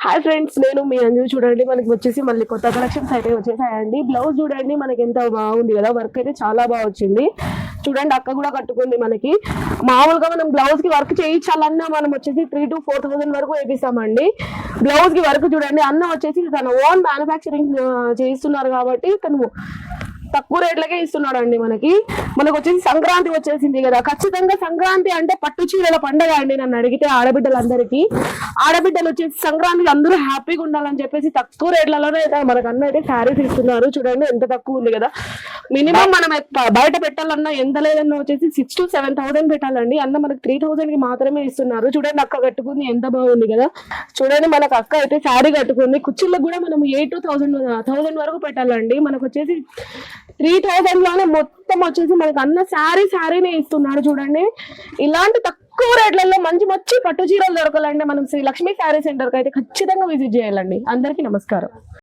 Hi friends, నేను మీ అంజు. చూడండి, మనకి వచ్చేసి మళ్ళీ కొత్త కలెక్షన్స్ అయితే వచ్చేసాయండి. బ్లౌజ్ చూడండి, మనకి ఎంత బాగుంది కదా. వర్క్ అయితే చాలా బాగా వచ్చింది. చూడండి, అక్క కూడా కట్టుకుంది. మనకి మామూలుగా మనం బ్లౌజ్ కి వర్క్ చేయించాలన్నా మనం వచ్చేసి 3,000 to 4,000 వరకు వేపిస్తామండి. బ్లౌజ్ కి వర్క్ చూడండి, అన్న వచ్చేసి తన ఓన్ మ్యానుఫ్యాక్చరింగ్ చేయిస్తున్నారు కాబట్టి తను తక్కువ రేట్లకే ఇస్తున్నాడు అండి. మనకు వచ్చేసి సంక్రాంతి వచ్చేసింది కదా. ఖచ్చితంగా సంక్రాంతి అంటే పట్టు చీరల పండగ అండి. నన్ను అడిగితే ఆడబిడ్డలు వచ్చేసి సంక్రాంతికి అందరూ హ్యాపీగా ఉండాలని చెప్పేసి తక్కువ రేట్లలోనే మనకు అన్న అయితే శారీస్ ఇస్తున్నారు. చూడండి, ఎంత తక్కువ ఉంది కదా. మినిమం మనం బయట పెట్టాలన్నా ఎంత లేదన్నా వచ్చేసి 6,000 to 7,000 పెట్టాలండి. అన్న మనకు 3,000 కి మాత్రమే ఇస్తున్నారు. చూడండి, అక్క కట్టుకుంది, ఎంత బాగుంది కదా. చూడండి, మనకు అక్క అయితే శారీ కట్టుకుంది. కుర్చీలకు కూడా మనం 8,000 to 1,000 వరకు పెట్టాలండి. మనకు వచ్చేసి 3,000 లోనే మొత్తం వచ్చేసి మనకు అన్న శారీనే ఇస్తున్నారు. చూడండి, ఇలాంటి తక్కువ రేట్లలో మంచి పట్టు చీరలు దొరకాలంటే మనం శ్రీ లక్ష్మీ శారీ సెంటర్ కి అయితే ఖచ్చితంగా విజిట్ చేయాలండి. అందరికీ నమస్కారం.